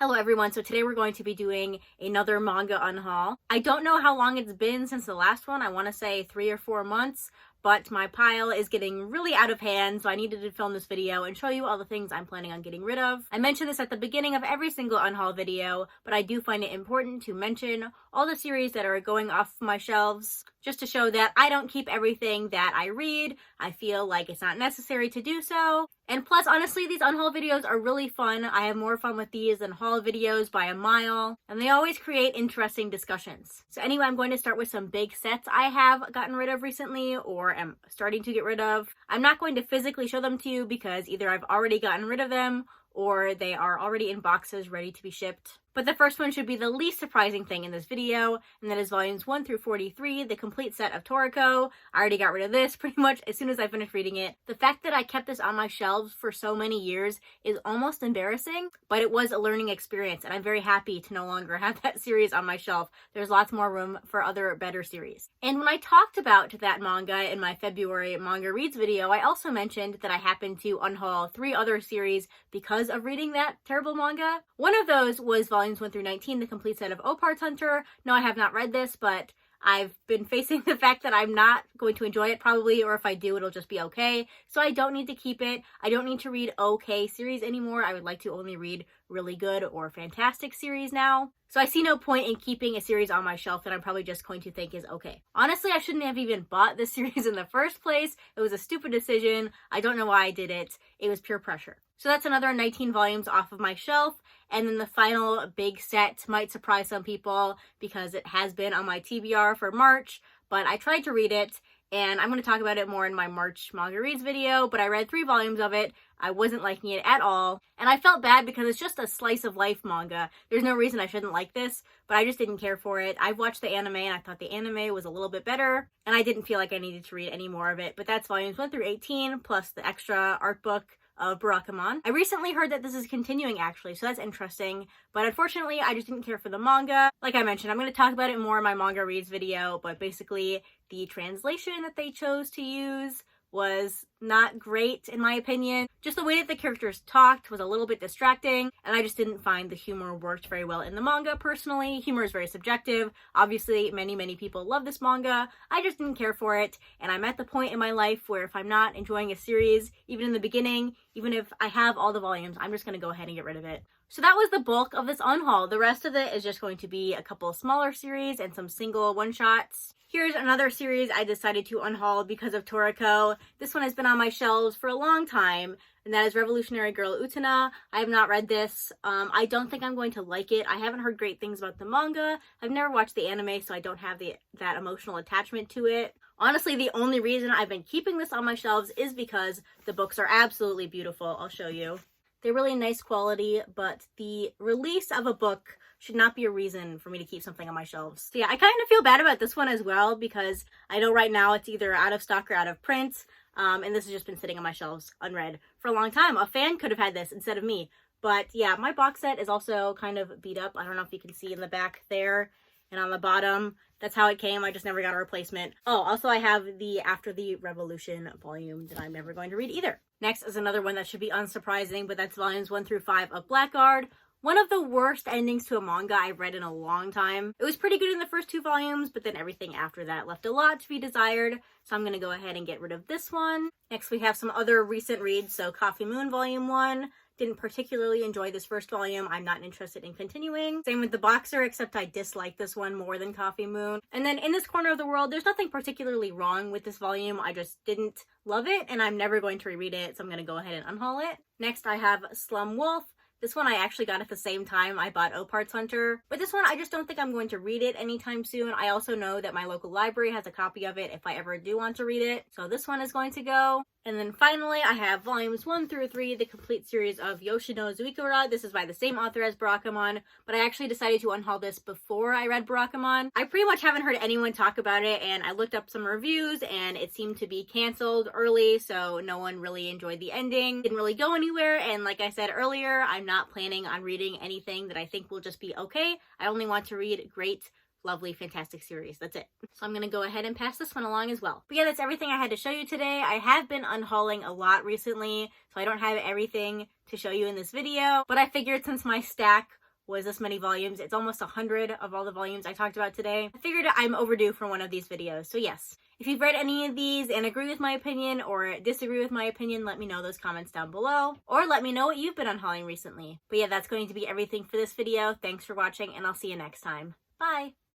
Hello everyone, so today we're going to be doing another manga unhaul. I don't know how long it's been since the last one, I want to say 3 or 4 months, but my pile is getting really out of hand, so I needed to film this video and show you all the things I'm planning on getting rid of. I mention this at the beginning of every single unhaul video, but I do find it important to mention all the series that are going off my shelves, just to show that I don't keep everything that I read. I feel like it's not necessary to do so. And plus, honestly, these unhaul videos are really fun. I have more fun with these than haul videos by a mile, and they always create interesting discussions. So anyway, I'm going to start with some big sets I have gotten rid of recently, or am starting to get rid of. I'm not going to physically show them to you because either I've already gotten rid of them, or they are already in boxes ready to be shipped. But the first one should be the least surprising thing in this video, and that is volumes 1 through 43, the complete set of Toriko. I already got rid of this pretty much as soon as I finished reading it. The fact that I kept this on my shelves for so many years is almost embarrassing, but it was a learning experience, and I'm very happy to no longer have that series on my shelf. There's lots more room for other better series. And when I talked about that manga in my February manga reads video, I also mentioned that I happened to unhaul 3 other series because of reading that terrible manga. One of those was volumes 1 through 19, the complete set of Opart Hunter. No, I have not read this, but I've been facing the fact that I'm not going to enjoy it probably, or if I do, it'll just be okay. So I don't need to keep it. I don't need to read okay series anymore. I would like to only read really good or fantastic series now. So I see no point in keeping a series on my shelf that I'm probably just going to think is okay. Honestly, I shouldn't have even bought this series in the first place. It was a stupid decision. I don't know why I did it. It was pure pressure. So that's another 19 volumes off of my shelf. And then the final big set might surprise some people because it has been on my TBR for March, but I tried to read it, and I'm going to talk about it more in my March manga reads video, but I read 3 volumes of it. I wasn't liking it at all, and I felt bad because it's just a slice of life manga. There's no reason I shouldn't like this, but I just didn't care for it. I've watched the anime, and I thought the anime was a little bit better, and I didn't feel like I needed to read any more of it, but that's volumes 1 through 18, plus the extra art book of Barakamon. I recently heard that this is continuing actually, so that's interesting, but unfortunately I just didn't care for the manga. Like I mentioned, I'm going to talk about it more in my manga reads video, but basically the translation that they chose to use was not great in my opinion. Just the way that the characters talked was a little bit distracting, and I just didn't find the humor worked very well in the manga personally. Humor is very subjective. Obviously, many people love this manga. I just didn't care for it, and I'm at the point in my life where if I'm not enjoying a series, even in the beginning, even if I have all the volumes, I'm just going to go ahead and get rid of it. So that was the bulk of this unhaul. The rest of it is just going to be a couple of smaller series and some single one-shots. Here's another series I decided to unhaul because of Toriko. This one has been on my shelves for a long time, and that is Revolutionary Girl Utena. I have not read this. I don't think I'm going to like it. I haven't heard great things about the manga. I've never watched the anime, so I don't have that emotional attachment to it. Honestly, the only reason I've been keeping this on my shelves is because the books are absolutely beautiful. I'll show you. They're really nice quality, but the release of a book should not be a reason for me to keep something on my shelves. So yeah, I kind of feel bad about this one as well because I know right now it's either out of stock or out of print, and this has just been sitting on my shelves unread for a long time. A fan could have had this instead of me. But yeah, my box set is also kind of beat up. I don't know if you can see in the back there and on the bottom. That's how it came. I just never got a replacement. Oh, also I have the After the Revolution volume that I'm never going to read either. Next is another one that should be unsurprising, but that's volumes 1 through 5 of Blackguard. One of the worst endings to a manga I've read in a long time. It was pretty good in the first 2 volumes, but then everything after that left a lot to be desired, so I'm going to go ahead and get rid of this one. Next we have some other recent reads, so Coffee Moon Volume 1. Didn't particularly enjoy this first volume. I'm not interested in continuing. Same with The Boxer, except I dislike this one more than Coffee Moon. And then In This Corner of the World, there's nothing particularly wrong with this volume. I just didn't love it, and I'm never going to reread it, so I'm going to go ahead and unhaul it. Next, I have Slum Wolf. This one I actually got at the same time I bought Opart Hunter, but this one I just don't think I'm going to read it anytime soon. I also know that my local library has a copy of it if I ever do want to read it, so this one is going to go. And then finally, I have volumes 1 through 3, the complete series of Yoshino Zuikura. This is by the same author as Barakamon, but I actually decided to unhaul this before I read Barakamon. I pretty much haven't heard anyone talk about it, and I looked up some reviews, and it seemed to be canceled early, so no one really enjoyed the ending. Didn't really go anywhere, and like I said earlier, I'm not planning on reading anything that I think will just be okay. I only want to read great, lovely, fantastic series. That's it. So I'm gonna go ahead and pass this one along as well. But yeah, that's everything I had to show you today. I have been unhauling a lot recently, so I don't have everything to show you in this video, but I figured since my stack was this many volumes. It's almost 100 of all the volumes I talked about today. I figured I'm overdue for one of these videos, so yes. If you've read any of these and agree with my opinion or disagree with my opinion, let me know those comments down below. Or let me know what you've been unhauling recently. But yeah, that's going to be everything for this video. Thanks for watching, and I'll see you next time. Bye!